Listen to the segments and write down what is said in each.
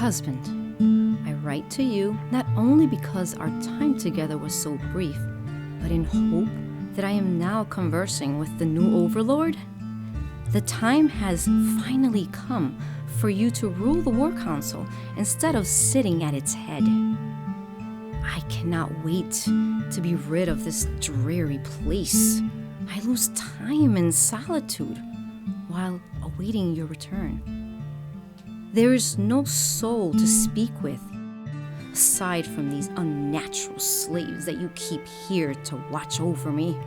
Husband, I write to you not only because our time together was so brief, but in hope that I am now conversing with the new Overlord. The time has finally come for you to rule the War Council instead of sitting at its head. I cannot wait to be rid of this dreary place. I lose time in solitude while awaiting your return. There is no soul to speak with, aside from these unnatural slaves that you keep here to watch over me.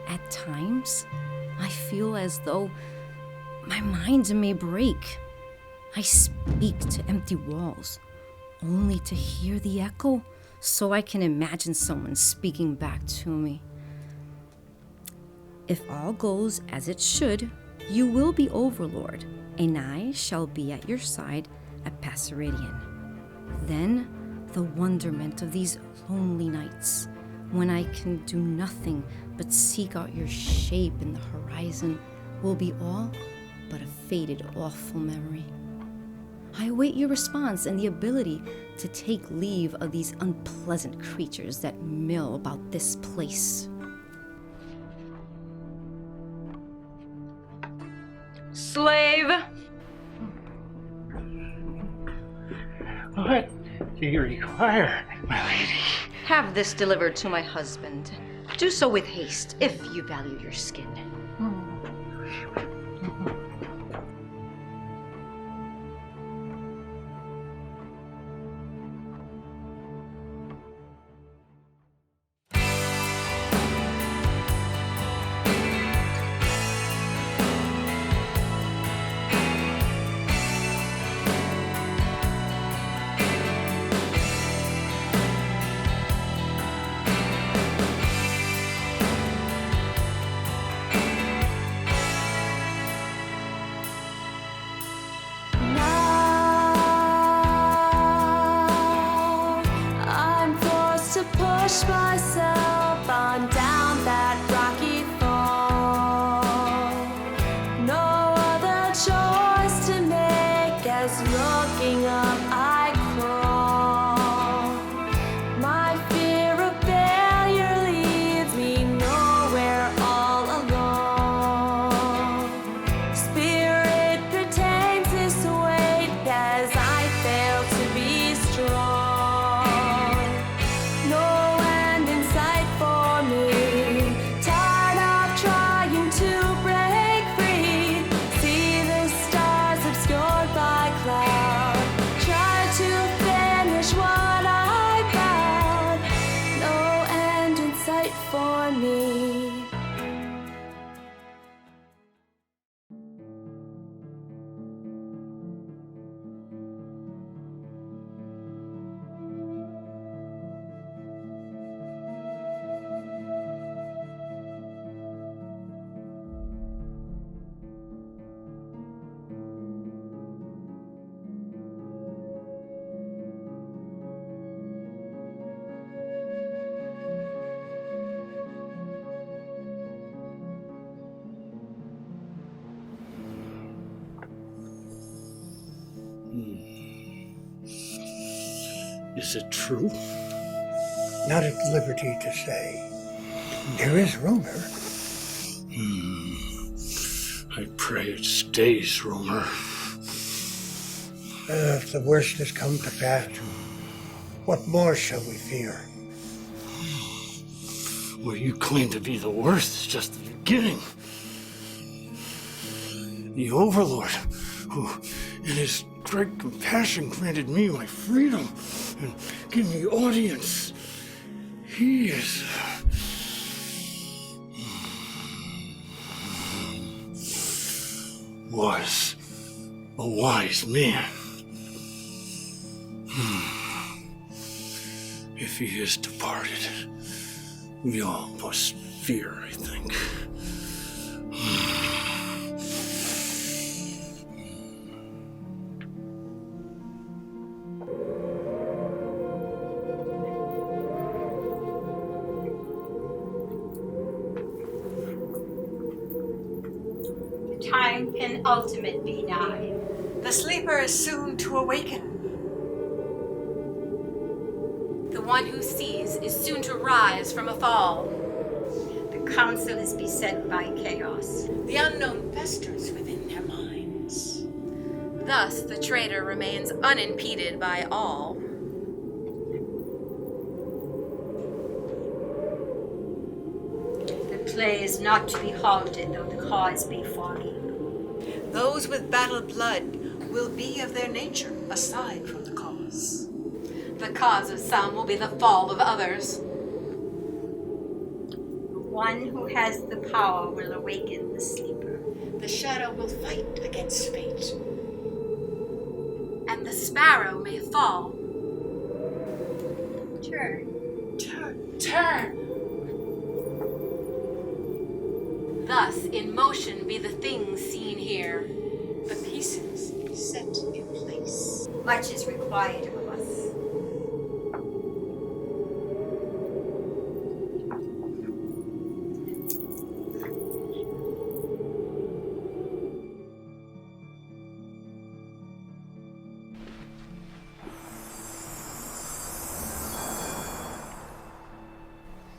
At times, I feel as though my mind may break. I speak to empty walls, only to hear the echo, so I can imagine someone speaking back to me. If all goes as it should, you will be Overlord, and I shall be at your side at Passeridian. Then, the wonderment of these lonely nights, when I can do nothing but seek out your shape in the horizon, will be all but a faded, awful memory. I await your response and the ability to take leave of these unpleasant creatures that mill about this place. Slave! What do you require, my lady? Have this delivered to my husband. Do so with haste, if you value your skin. Push myself on down that rocky fall. No other choice to make as looking up I crawl. My fear of failure leads me nowhere all alone. Spirit retains its weight as I fail to be strong. Is it true? Not at liberty to say. There is rumor. I pray it stays rumor. If the worst has come to pass, what more shall we fear? What you claim to be the worst is just the beginning. The Overlord, who in his great compassion granted me my freedom and gave me audience, he is... was a wise man. If he is departed, we all must fear, I think. Time can ultimate be nigh. The sleeper is soon to awaken. The one who sees is soon to rise from a fall. The council is beset by chaos. The unknown festers within their minds. Thus the traitor remains unimpeded by all. The play is not to be halted, though the cause be foggy. Those with battle blood will be of their nature, aside from the cause. The cause of some will be the fall of others. The one who has the power will awaken the sleeper. The shadow will fight against fate. And the sparrow may fall. Turn. Turn! Thus in motion be the things seen here. The pieces set in place. Much is required of us.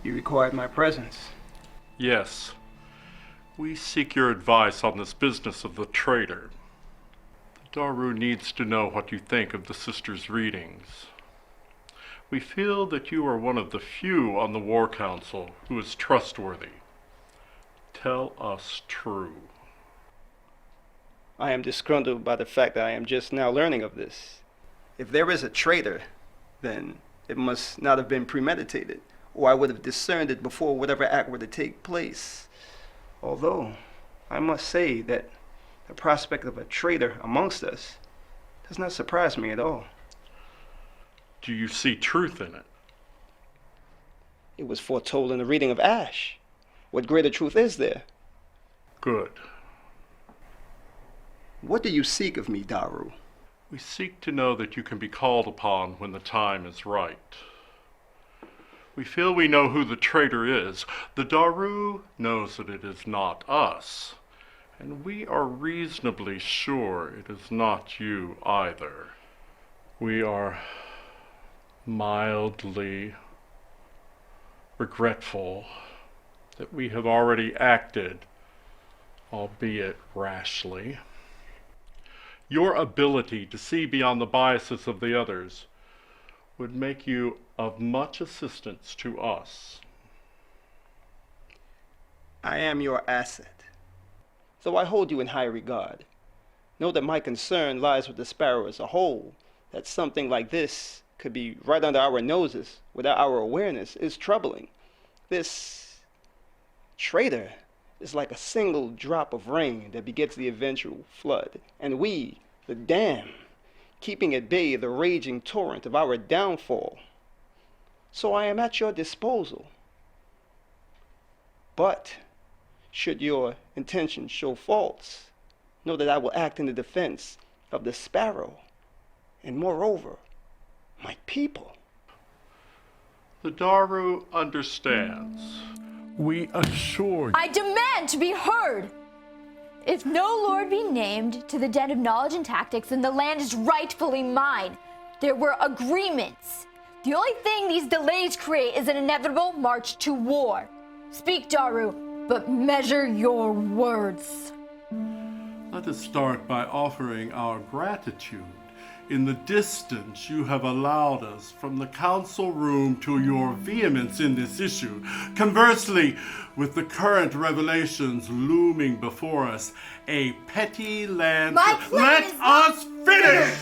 You required my presence. Yes. We seek your advice on this business of the traitor. The Daru needs to know what you think of the sisters' readings. We feel that you are one of the few on the War Council who is trustworthy. Tell us true. I am disgruntled by the fact that I am just now learning of this. If there is a traitor, then it must not have been premeditated, or I would have discerned it before whatever act were to take place. Although, I must say that the prospect of a traitor amongst us does not surprise me at all. Do you see truth in it? It was foretold in the reading of Ash. What greater truth is there? Good. What do you seek of me, Daru? We seek to know that you can be called upon when the time is right. We feel we know who the traitor is. The Daru knows that it is not us, and we are reasonably sure it is not you either. We are mildly regretful that we have already acted, albeit rashly. Your ability to see beyond the biases of the others would make you of much assistance to us. I am your asset. Though I hold you in high regard, know that my concern lies with the Sparrow as a whole. That something like this could be right under our noses without our awareness is troubling. This traitor is like a single drop of rain that begets the eventual flood, and we, the dam, keeping at bay the raging torrent of our downfall. So I am at your disposal. But should your intentions show faults, know that I will act in the defense of the Sparrow, and moreover, my people. The Daru understands. We assure you. I demand to be heard! If no lord be named to the Den of Knowledge and Tactics, then the land is rightfully mine. There were agreements. The only thing these delays create is an inevitable march to war. Speak, Daru, but measure your words. Let us start by offering our gratitude in the distance you have allowed us from the council room to your vehemence in this issue. Conversely, with the current revelations looming before us, a petty land... Let us finish!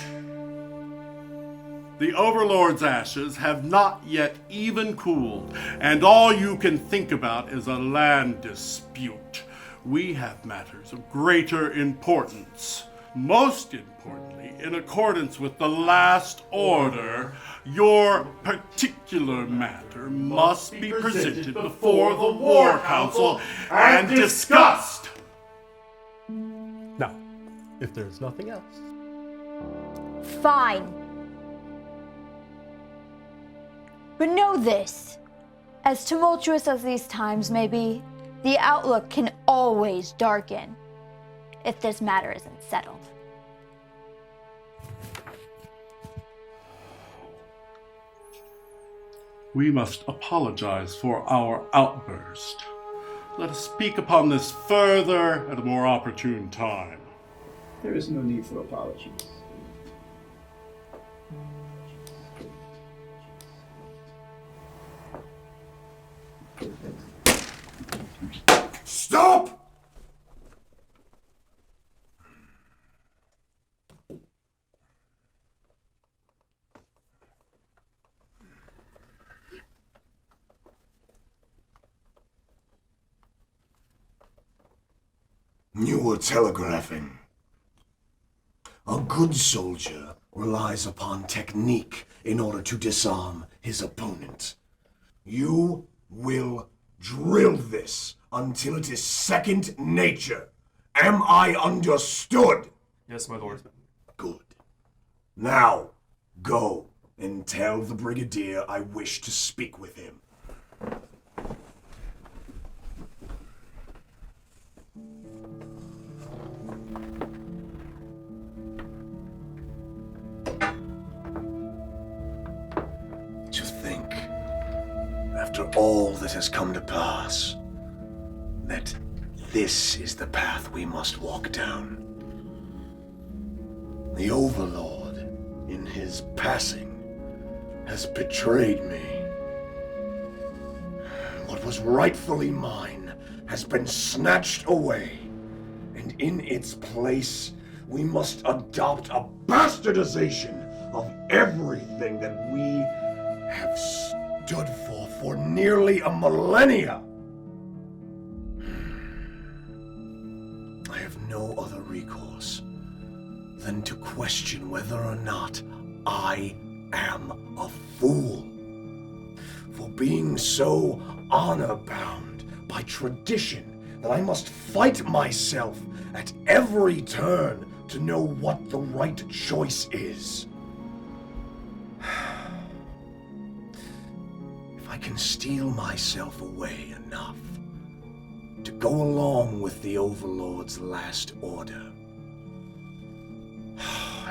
The Overlord's ashes have not yet even cooled, and all you can think about is a land dispute. We have matters of greater importance. Most importantly, in accordance with the last order, your particular matter must be presented before the War Council and discussed. Now, if there's nothing else. Fine. But know this, as tumultuous as these times may be, the outlook can always darken if this matter isn't settled. We must apologize for our outburst. Let us speak upon this further at a more opportune time. There is no need for apologies. Stop! You were telegraphing. A good soldier relies upon technique in order to disarm his opponent. You will drill this until it is second nature. Am I understood? Yes, my lord. Good. Now, go and tell the Brigadier I wish to speak with him. To think, after all that has come to pass, that this is the path we must walk down. The Overlord, in his passing, has betrayed me. What was rightfully mine has been snatched away, and in its place, we must adopt a bastardization of everything that we have stood for nearly a millennia. I have no other recourse than to question whether or not I am a fool for being so honor-bound by tradition that I must fight myself at every turn to know what the right choice is. If I can steel myself away enough to go along with the Overlord's last order,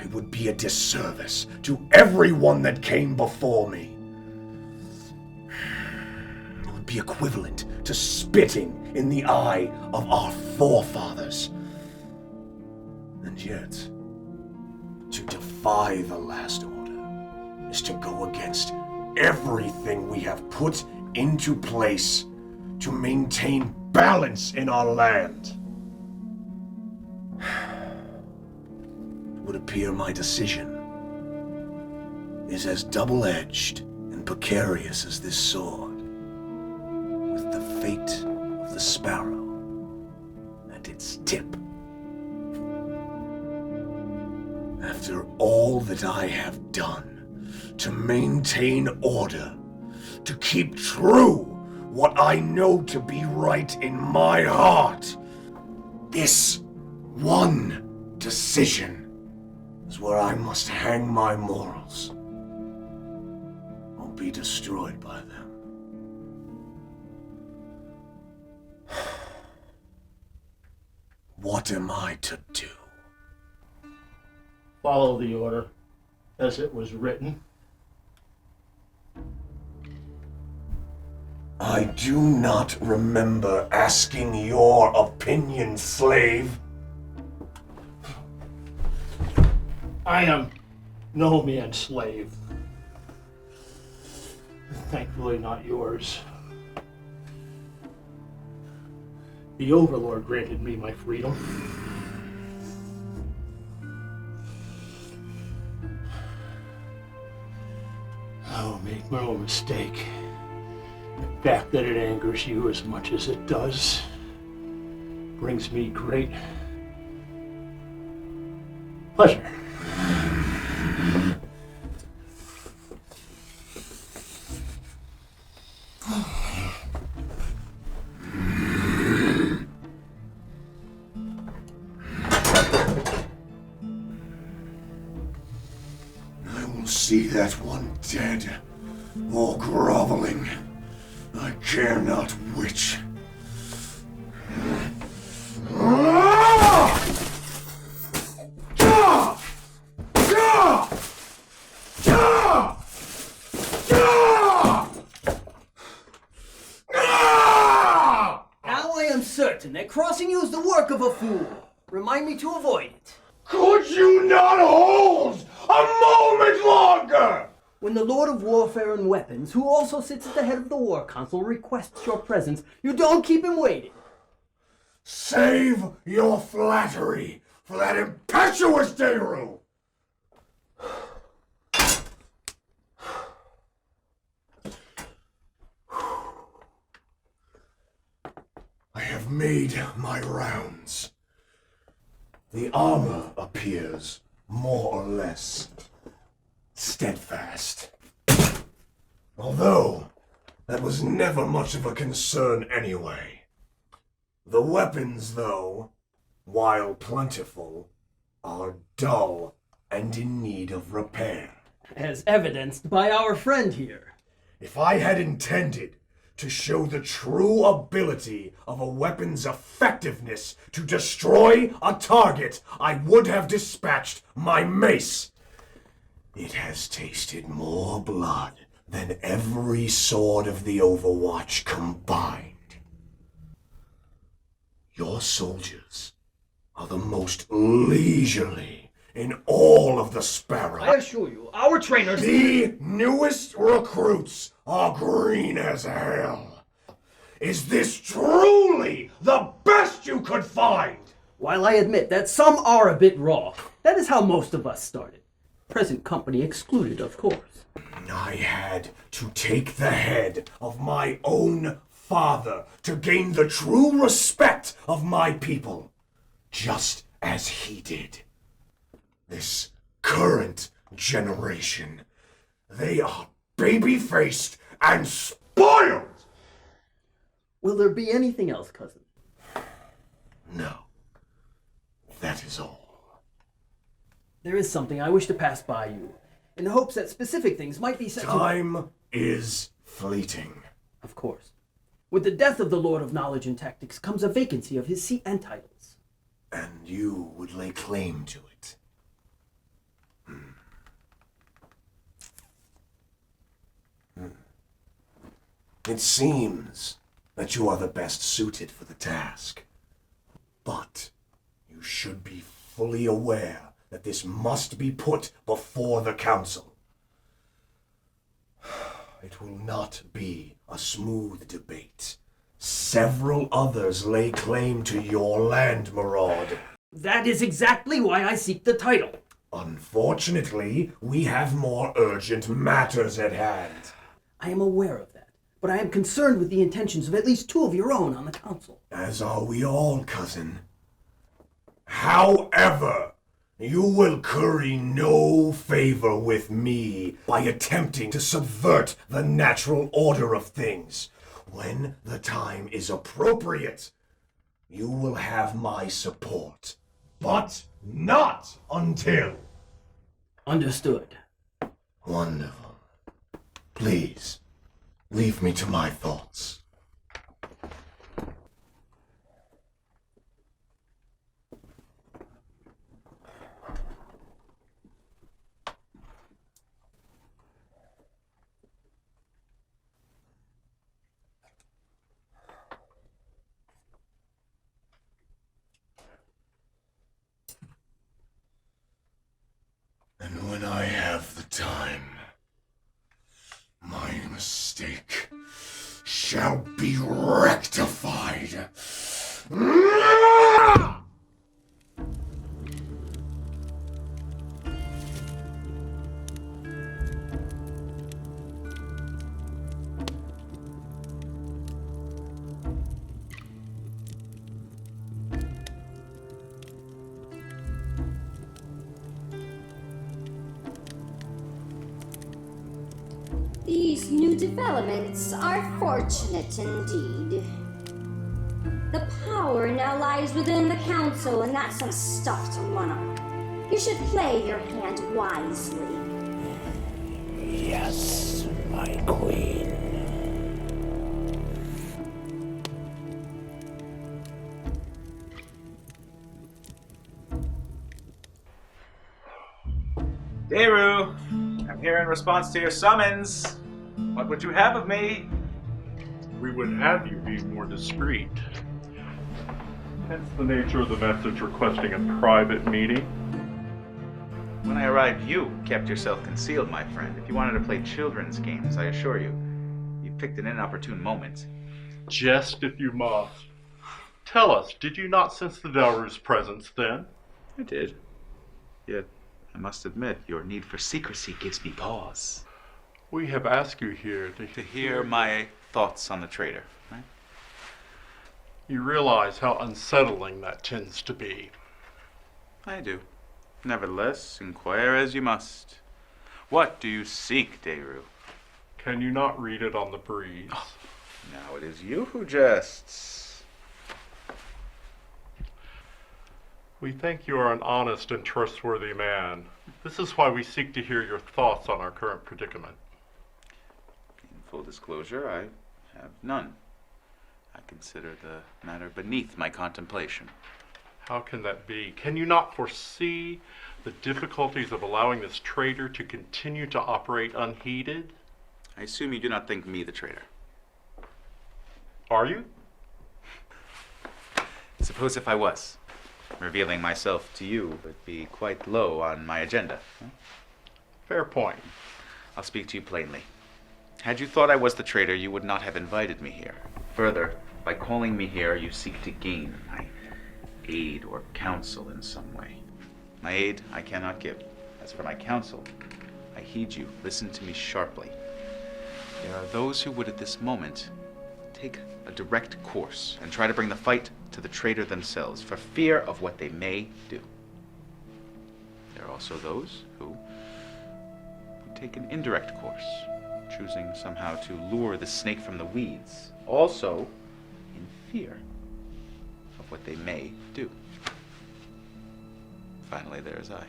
it would be a disservice to everyone that came before me. It would be equivalent to spitting in the eye of our forefathers. And yet, to defy the last order is to go against everything we have put into place to maintain balance in our land. It would appear my decision is as double-edged and precarious as this sword, with the fate of the Sparrow at its tip. After all that I have done to maintain order, to keep true what I know to be right in my heart, this one decision is where I must hang my morals, or be destroyed by them. What am I to do? Follow the order as it was written. I do not remember asking your opinion, slave. I am no man's slave. Thankfully not yours. The Overlord granted me my freedom. Oh, make no mistake. The fact that it angers you as much as it does brings me great pleasure. I will see that one dead or groveling. I care not which. of a fool. Remind me to avoid it. Could you not hold a moment longer? When the Lord of Warfare and Weapons, who also sits at the head of the War Council, requests your presence, you don't keep him waiting. Save your flattery for that impetuous Daru! I have made my rounds. The armor appears more or less steadfast. Although, that was never much of a concern anyway. The weapons, though, while plentiful, are dull and in need of repair. As evidenced by our friend here. If I had intended to show the true ability of a weapon's effectiveness to destroy a target, I would have dispatched my mace. It has tasted more blood than every sword of the Overwatch combined. Your soldiers are the most leisurely in all of the Sparrow. I assure you, our trainers... The newest recruits are green as hell. Is this truly the best you could find? While I admit that some are a bit raw, that is how most of us started. Present company excluded, of course. I had to take the head of my own father to gain the true respect of my people, just as he did. This current generation, they are baby-faced and spoiled! Will there be anything else, cousin? No. That is all. There is something I wish to pass by you, in the hopes that specific things might be set Time is fleeting. Of course. With the death of the Lord of Knowledge and Tactics comes a vacancy of his seat and titles. And you would lay claim to it. It seems that you are the best suited for the task. But you should be fully aware that this must be put before the council. It will not be a smooth debate. Several others lay claim to your land, Maraud. That is exactly why I seek the title. Unfortunately, we have more urgent matters at hand. I am aware of that, but I am concerned with the intentions of at least two of your own on the council. As are we all, cousin. However, you will curry no favor with me by attempting to subvert the natural order of things. When the time is appropriate, you will have my support. But not until. Understood. Wonderful. Please, leave me to my thoughts. And when I have the time, my mistake shall be rectified. These new developments are fortunate indeed. The power now lies within the council, and that's some stuff to run on. You should play your hand wisely. Yes, my queen. Daru, I'm here in response to your summons. What would you have of me? We would have you be more discreet. Hence the nature of the message requesting a private meeting. When I arrived, you kept yourself concealed, my friend. If you wanted to play children's games, I assure you, you picked an inopportune moment. Jest if you must. Tell us, did you not sense the Daru's presence then? I did. Yet, I must admit, your need for secrecy gives me pause. We have asked you here to hear my thoughts on the traitor, right? You realize how unsettling that tends to be. I do. Nevertheless, inquire as you must. What do you seek, Daru? Can you not read it on the breeze? Oh, now it is you who jests. We think you are an honest and trustworthy man. This is why we seek to hear your thoughts on our current predicament. In full disclosure, I have none. I consider the matter beneath my contemplation. How can that be? Can you not foresee the difficulties of allowing this traitor to continue to operate unheeded? I assume you do not think me the traitor. Are you? Suppose if I was. Revealing myself to you would be quite low on my agenda. Huh? Fair point. I'll speak to you plainly. Had you thought I was the traitor, you would not have invited me here. Further, by calling me here, you seek to gain my aid or counsel in some way. My aid I cannot give. As for my counsel, I heed you. Listen to me sharply. There are those who would at this moment take a direct course and try to bring the fight to the traitor themselves for fear of what they may do. There are also those who take an indirect course, choosing somehow to lure the snake from the weeds, also in fear of what they may do. Finally, there is I,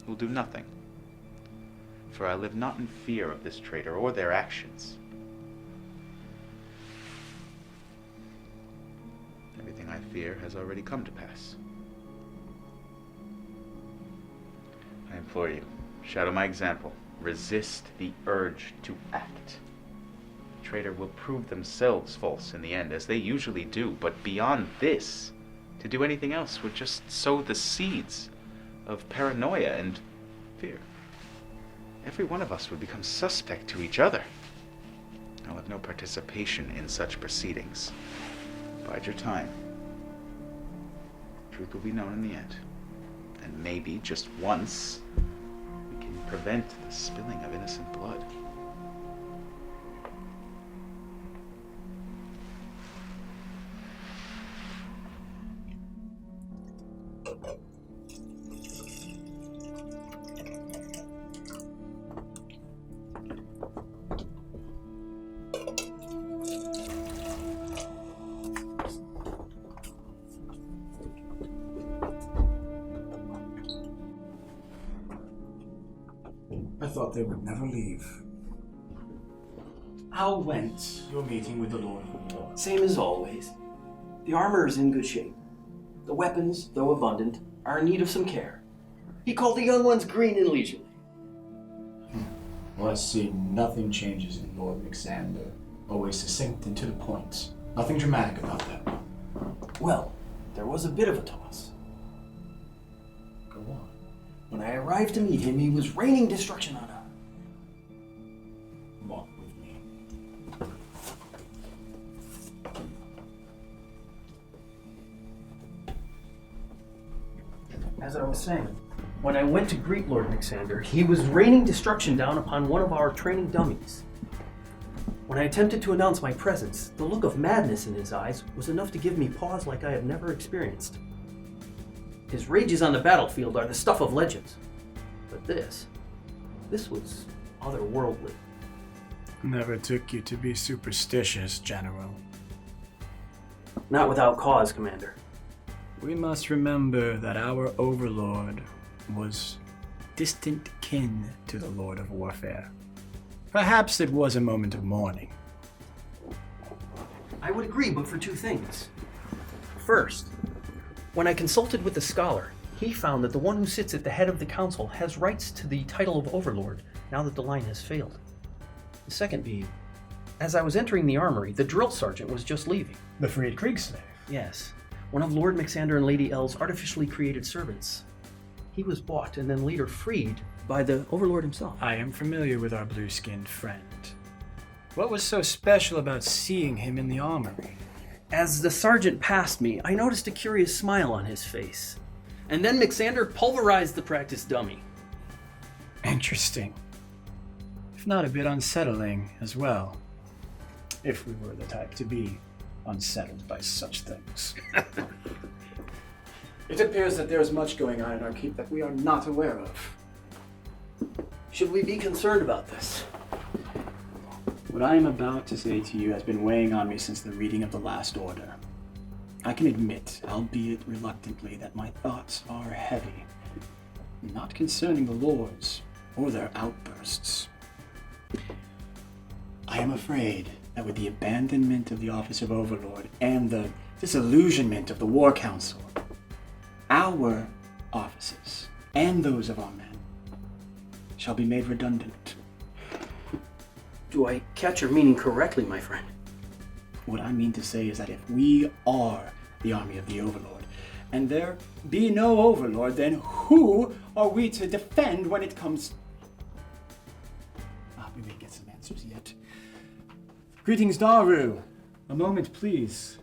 who will do nothing, for I live not in fear of this traitor or their actions. Everything I fear has already come to pass. I implore you, shadow my example. Resist the urge to act. The traitor will prove themselves false in the end, as they usually do, but beyond this, to do anything else would just sow the seeds of paranoia and fear. Every one of us would become suspect to each other. I'll have no participation in such proceedings. Bide your time. Truth will be known in the end. And maybe, just once, we can prevent the spilling of innocent blood. I thought they would never leave. How went your meeting with the Lord of War? Same as always. The armor is in good shape. The weapons, though abundant, are in need of some care. He called the young ones green and leisurely. Well, I see nothing changes in Lord Myxander. Always succinct and to the point. Nothing dramatic about that. Well, there was a bit of a toss. Go on. When I arrived to meet him, he was raining destruction on us. Walk with me. As I was saying, when I went to greet Lord Myxander, he was raining destruction down upon one of our training dummies. When I attempted to announce my presence, the look of madness in his eyes was enough to give me pause like I have never experienced. His rages on the battlefield are the stuff of legends. But this was otherworldly. Never took you to be superstitious, General. Not without cause, Commander. We must remember that our Overlord was distant kin to the Lord of Warfare. Perhaps it was a moment of mourning. I would agree, but for two things. First, when I consulted with the scholar, he found that the one who sits at the head of the council has rights to the title of Overlord now that the line has failed. The second being, as I was entering the armory, the drill sergeant was just leaving. The freed Kriegsslave? Yes. one of Lord Myxander and Lady Elle's artificially created servants. He was bought and then later freed by the Overlord himself. I am familiar with our blue-skinned friend. What was so special about seeing him in the armory? As the sergeant passed me, I noticed a curious smile on his face. And then Myxander pulverized the practice dummy. Interesting. If not a bit unsettling as well. If we were the type to be unsettled by such things. It appears that there is much going on in our keep that we are not aware of. Should we be concerned about this? What I am about to say to you has been weighing on me since the reading of the Last Order. I can admit, albeit reluctantly, that my thoughts are heavy, not concerning the lords or their outbursts. I am afraid that with the abandonment of the office of Overlord and the disillusionment of the War Council, our offices and those of our men shall be made redundant. Do I catch your meaning correctly, my friend? What I mean to say is that if we are the army of the Overlord, and there be no Overlord, then who are we to defend when it comes... We may get some answers yet. Greetings, Daru. A moment, please,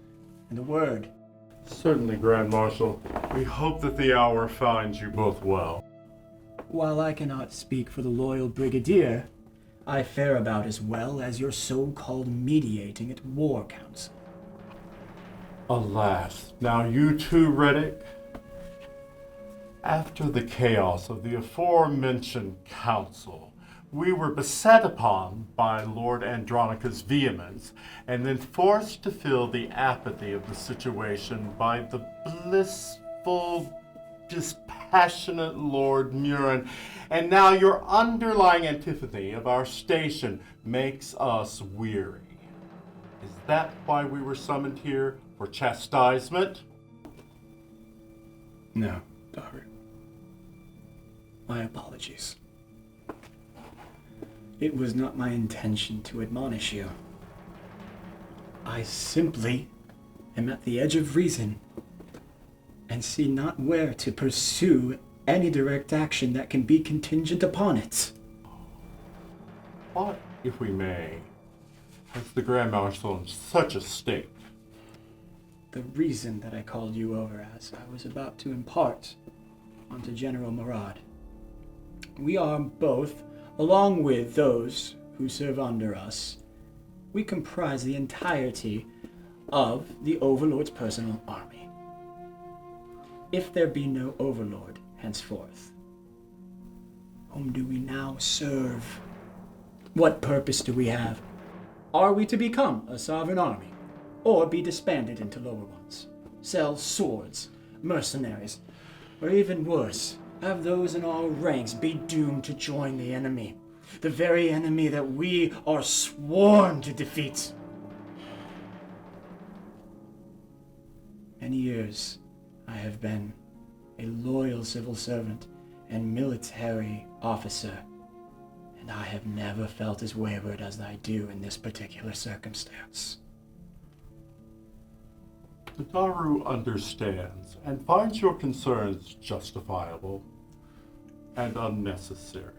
and a word. Certainly, Grand Marshal. We hope that the hour finds you both well. While I cannot speak for the loyal Brigadier, I fare about as well as your so-called mediating at War Council. Alas, now you too, Reddec? After the chaos of the aforementioned council, we were beset upon by Lord Andronika's vehemence, and then forced to fill the apathy of the situation by the blissful, dispassionate Lord Muren, and now your underlying antipathy of our station makes us weary. Is that why we were summoned here, for chastisement? No, Daru. My apologies. It was not my intention to admonish you. I simply am at the edge of reason and see not where to pursue any direct action that can be contingent upon it. What, if we may, has the Grand Marshal in such a state? The reason that I called you over as I was about to impart onto General Maraud. We are both, along with those who serve under us, we comprise the entirety of the Overlord's personal army. If there be no Overlord henceforth, whom do we now serve? What purpose do we have? Are we to become a sovereign army, or be disbanded into lower ones, sell swords, mercenaries, or even worse, have those in our ranks be doomed to join the enemy, the very enemy that we are sworn to defeat? Many years I have been a loyal civil servant and military officer, and I have never felt as wayward as I do in this particular circumstance. The Daru understands and finds your concerns justifiable and unnecessary.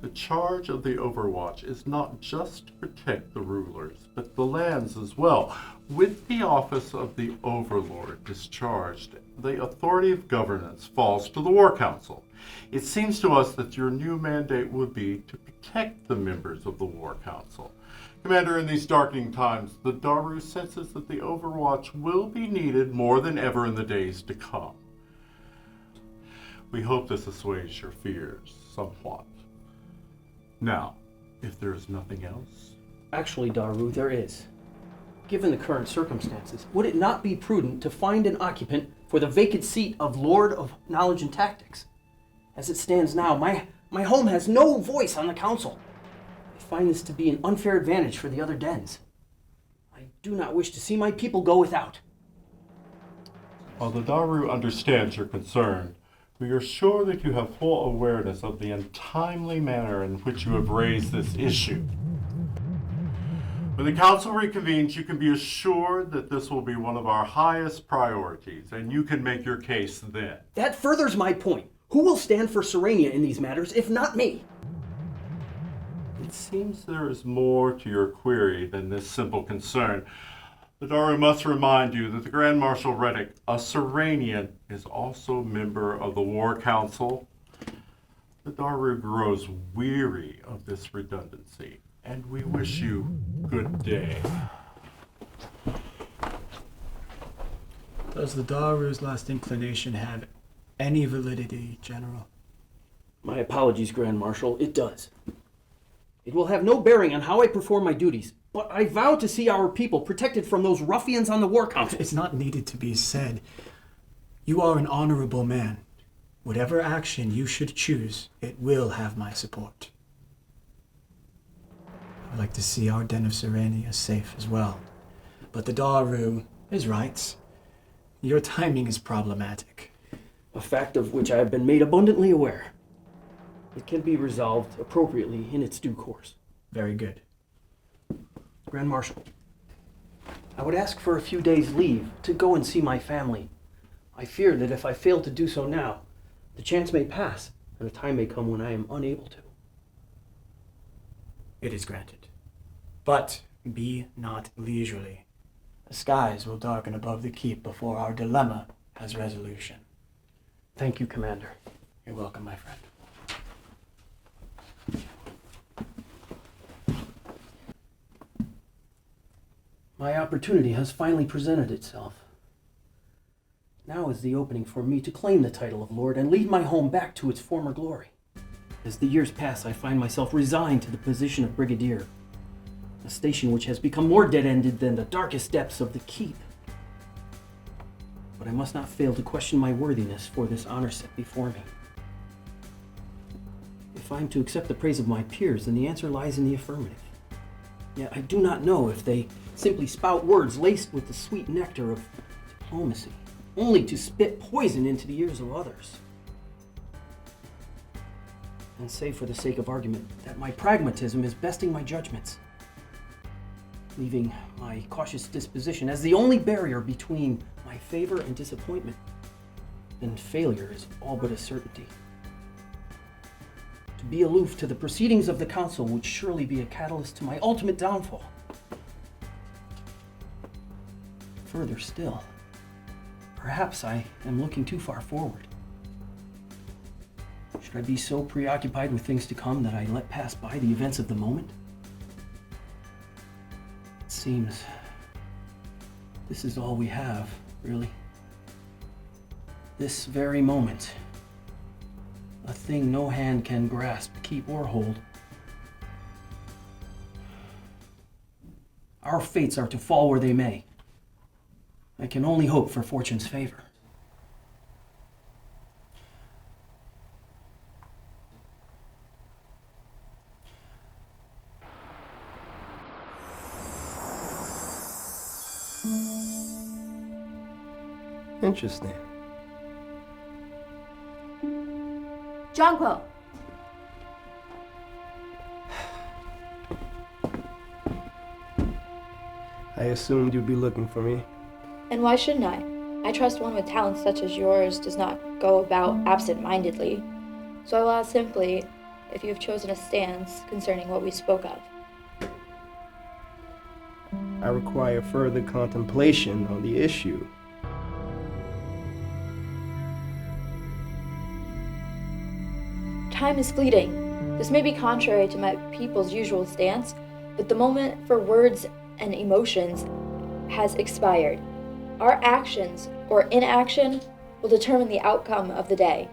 The charge of the Overwatch is not just to protect the rulers, but the lands as well. With the office of the Overlord discharged, the authority of governance falls to the War Council. It seems to us that your new mandate would be to protect the members of the War Council. Commander, in these darkening times, the Daru senses that the Overwatch will be needed more than ever in the days to come. We hope this assuages your fears somewhat. Now, if there is nothing else... Actually, Daru, there is. Given the current circumstances, would it not be prudent to find an occupant for the vacant seat of Lord of Knowledge and Tactics? As it stands now, my home has no voice on the council. I find this to be an unfair advantage for the other dens. I do not wish to see my people go without. While the Daru understands your concern, we are sure that you have full awareness of the untimely manner in which you have raised this issue. When the council reconvenes, you can be assured that this will be one of our highest priorities, and you can make your case then. That furthers my point. Who will stand for Cerenia in these matters, if not me? It seems there is more to your query than this simple concern. The Daru must remind you that the Grand Marshal Reddec, a Cerenian, is also a member of the War Council. The Daru grows weary of this redundancy, and we wish you good day. Does the Daru's last inclination have any validity, General? My apologies, Grand Marshal. It does. It will have no bearing on how I perform my duties, but I vow to see our people protected from those ruffians on the War Council. It's not needed to be said. You are an honorable man. Whatever action you should choose, it will have my support. I would like to see our Den of Cerenia safe as well. But the Daru is right. Your timing is problematic. A fact of which I have been made abundantly aware. It can be resolved appropriately in its due course. Very good. Grand Marshal, I would ask for a few days' leave to go and see my family. I fear that if I fail to do so now, the chance may pass, and a time may come when I am unable to. It is granted. But be not leisurely. The skies will darken above the keep before our dilemma has resolution. Thank you, Commander. You're welcome, my friend. My opportunity has finally presented itself. Now is the opening for me to claim the title of Lord and lead my home back to its former glory. As the years pass, I find myself resigned to the position of Brigadier, a station which has become more dead-ended than the darkest depths of the keep. But I must not fail to question my worthiness for this honor set before me. If I am to accept the praise of my peers, then the answer lies in the affirmative. Yet I do not know if they simply spout words laced with the sweet nectar of diplomacy, only to spit poison into the ears of others. And say for the sake of argument that my pragmatism is besting my judgments, leaving my cautious disposition as the only barrier between my favor and disappointment, then failure is all but a certainty. To be aloof to the proceedings of the Council would surely be a catalyst to my ultimate downfall. Further still, perhaps I am looking too far forward. Should I be so preoccupied with things to come that I let pass by the events of the moment? It seems this is all we have, really. This very moment. A thing no hand can grasp, keep, or hold. Our fates are to fall where they may. I can only hope for fortune's favor. Interesting. Jonquil! I assumed you'd be looking for me. And why shouldn't I? I trust one with talents such as yours does not go about absent-mindedly. So I will ask simply if you have chosen a stance concerning what we spoke of. I require further contemplation on the issue. Time is fleeting. This may be contrary to my people's usual stance, but the moment for words and emotions has expired. Our actions or inaction will determine the outcome of the day.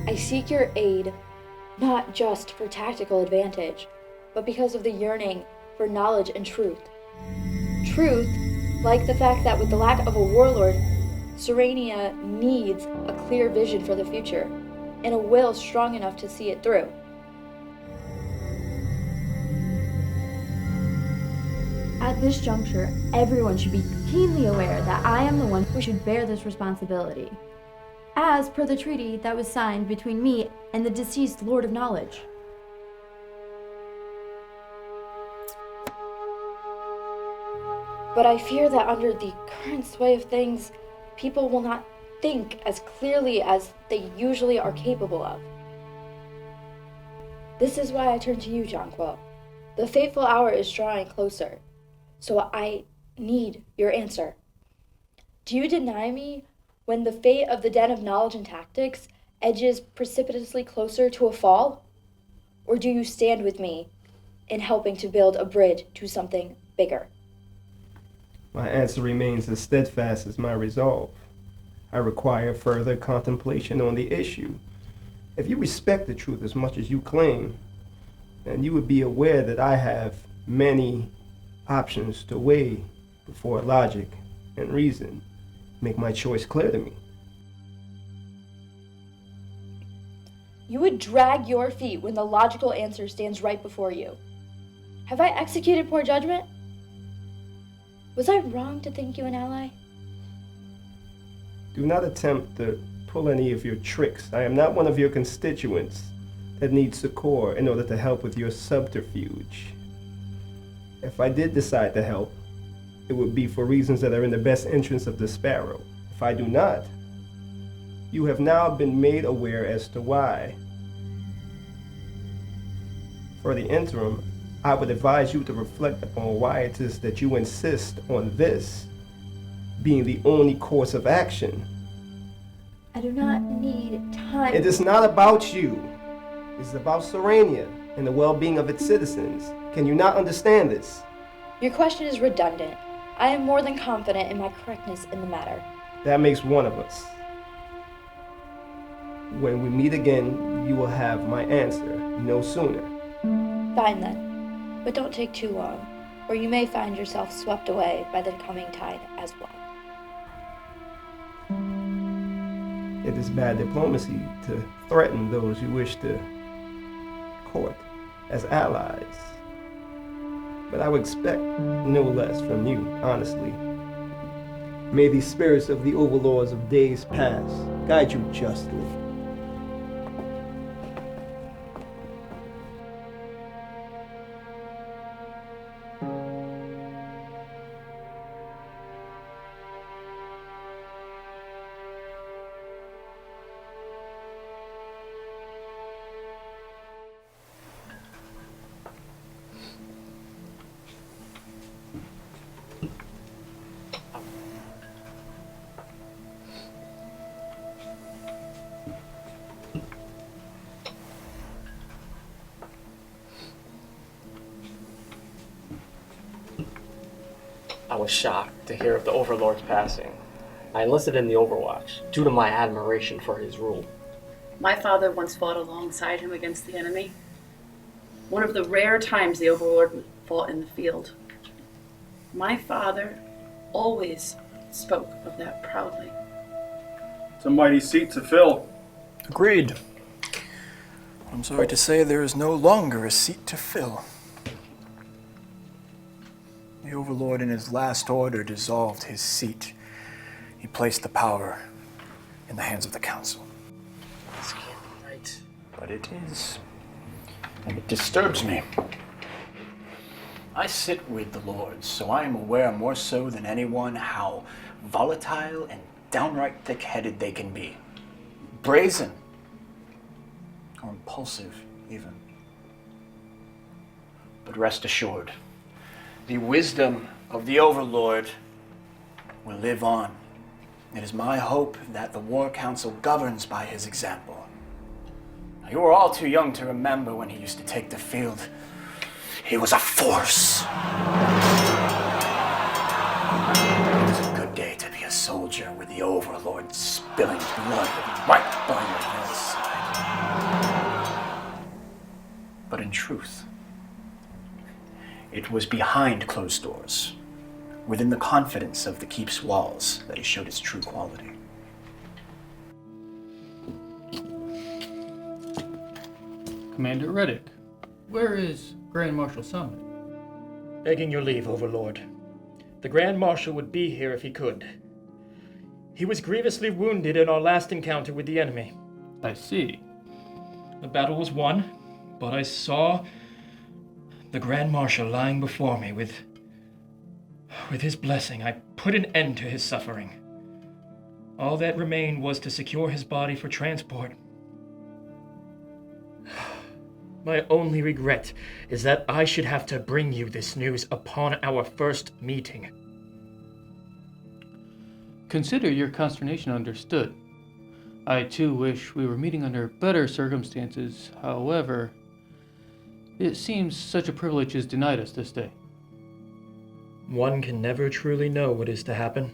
I seek your aid not just for tactical advantage, but because of the yearning for knowledge and truth. Truth, like the fact that with the lack of a warlord, Cerenia needs a clear vision for the future, and a will strong enough to see it through. At this juncture, everyone should be keenly aware that I am the one who should bear this responsibility, as per the treaty that was signed between me and the deceased Lord of Knowledge. But I fear that under the current sway of things, people will not think as clearly as they usually are capable of. This is why I turn to you, Jonquil. The fateful hour is drawing closer, so I need your answer. Do you deny me when the fate of the Den of Knowledge and Tactics edges precipitously closer to a fall? Or do you stand with me in helping to build a bridge to something bigger? My answer remains as steadfast as my resolve. I require further contemplation on the issue. If you respect the truth as much as you claim, then you would be aware that I have many options to weigh before logic and reason make my choice clear to me. You would drag your feet when the logical answer stands right before you. Have I executed poor judgment? Was I wrong to think you an ally? Do not attempt to pull any of your tricks. I am not one of your constituents that needs succor in order to help with your subterfuge. If I did decide to help, it would be for reasons that are in the best interest of the Sparrow. If I do not, you have now been made aware as to why. For the interim, I would advise you to reflect upon why it is that you insist on this being the only course of action. I do not need time. It is not about you. It is about Cerenia and the well-being of its citizens. Can you not understand this? Your question is redundant. I am more than confident in my correctness in the matter. That makes one of us. When we meet again, you will have my answer, no sooner. Fine then, but don't take too long, or you may find yourself swept away by the coming tide as well. It is bad diplomacy to threaten those you wish to court as allies. But I would expect no less from you, honestly. May the spirits of the overlords of days past guide you justly. I was shocked to hear of the Overlord's passing. I enlisted in the Overwatch due to my admiration for his rule. My father once fought alongside him against the enemy. One of the rare times the Overlord fought in the field. My father always spoke of that proudly. It's a mighty seat to fill. Agreed. I'm sorry to say there is no longer a seat to fill. The Overlord in his last order dissolved his seat. He placed the power in the hands of the Council. This can't be right. But it is. And it disturbs me. I sit with the Lords, so I am aware more so than anyone how volatile and downright thick-headed they can be. Brazen. Or impulsive, even. But rest assured, the wisdom of the Overlord will live on. It is my hope that the War Council governs by his example. Now, you are all too young to remember when he used to take the field. He was a force. It was a good day to be a soldier with the Overlord spilling blood right by your bedside. But in truth, it was behind closed doors, within the confidence of the keep's walls, that he showed his true quality. Commander Reddec, where is Grand Marshal Summit? Begging your leave, Overlord. The Grand Marshal would be here if he could. He was grievously wounded in our last encounter with the enemy. I see. The battle was won, but I saw the Grand Marshal lying before me with With his blessing, I put an end to his suffering. All that remained was to secure his body for transport. My only regret is that I should have to bring you this news upon our first meeting. Consider your consternation understood. I too wish we were meeting under better circumstances. However, it seems such a privilege is denied us this day. One can never truly know what is to happen.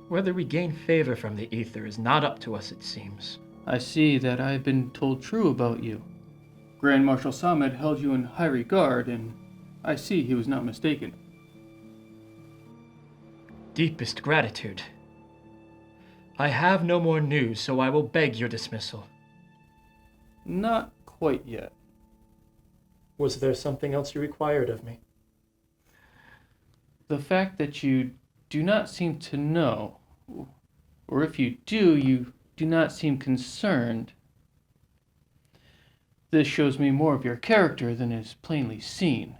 Whether we gain favor from the Ether is not up to us, it seems. I see that I have been told true about you. Grand Marshal Samad held you in high regard, and I see he was not mistaken. Deepest gratitude. I have no more news, so I will beg your dismissal. Not quite yet. Was there something else you required of me? The fact that you do not seem to know, or if you do, you do not seem concerned. This shows me more of your character than is plainly seen.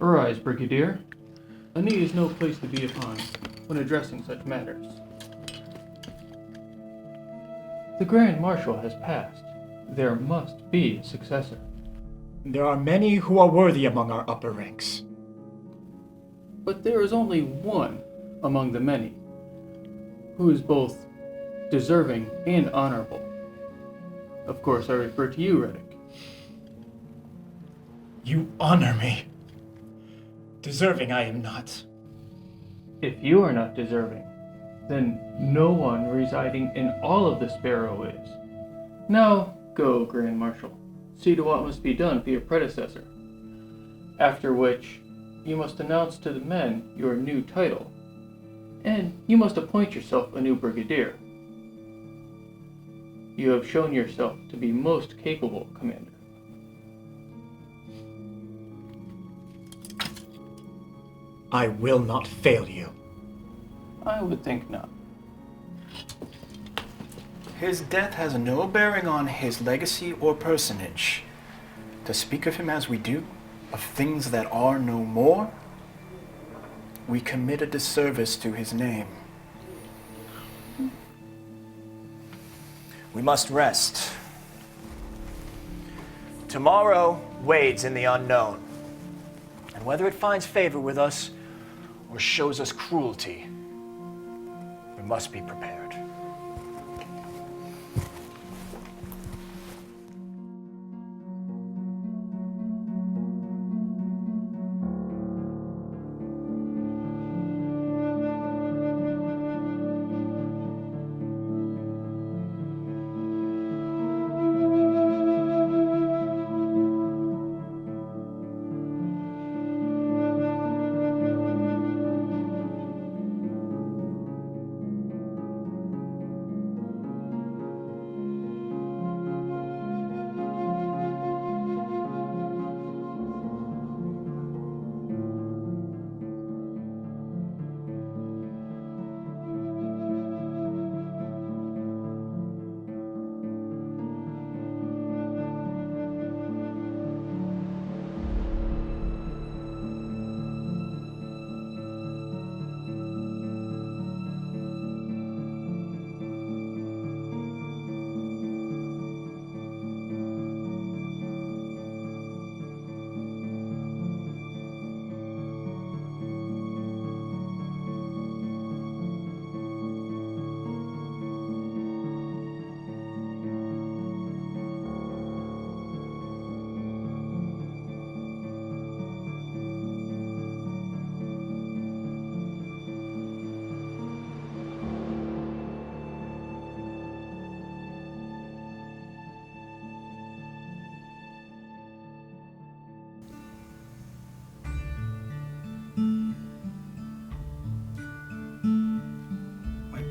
Arise, Brigadier. A knee is no place to be upon when addressing such matters. The Grand Marshal has passed. There must be a successor. There are many who are worthy among our upper ranks. But there is only one among the many who is both deserving and honorable. Of course, I refer to you, Reddec. You honor me. Deserving I am not. If you are not deserving, then no one residing in all of the Sparrow is. Now go, Grand Marshal. See to what must be done for your predecessor. After which, you must announce to the men your new title, and you must appoint yourself a new Brigadier. You have shown yourself to be most capable, Commander. I will not fail you. I would think not. His death has no bearing on his legacy or personage. To speak of him as we do, of things that are no more, we commit a disservice to his name. We must rest. Tomorrow wades in the unknown, and whether it finds favor with us or shows us cruelty, we must be prepared.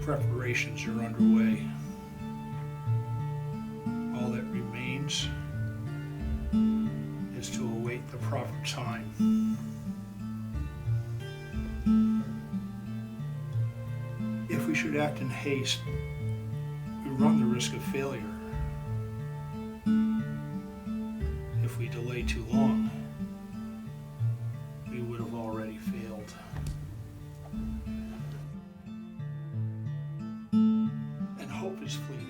Preparations are underway. All that remains is to await the proper time. If we should act in haste, we run the risk of failure. If we delay too long, hope is fleeting.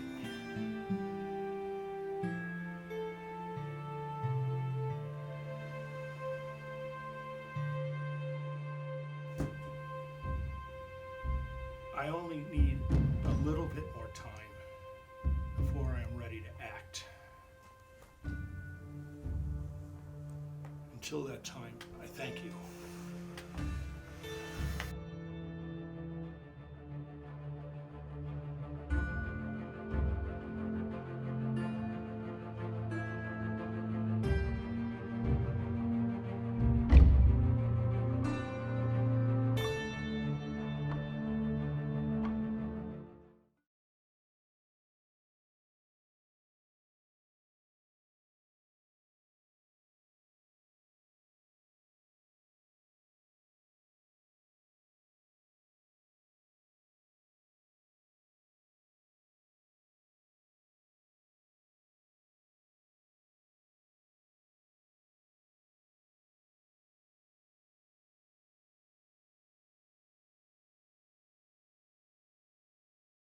I only need a little bit more time before I am ready to act. Until that time, I thank you.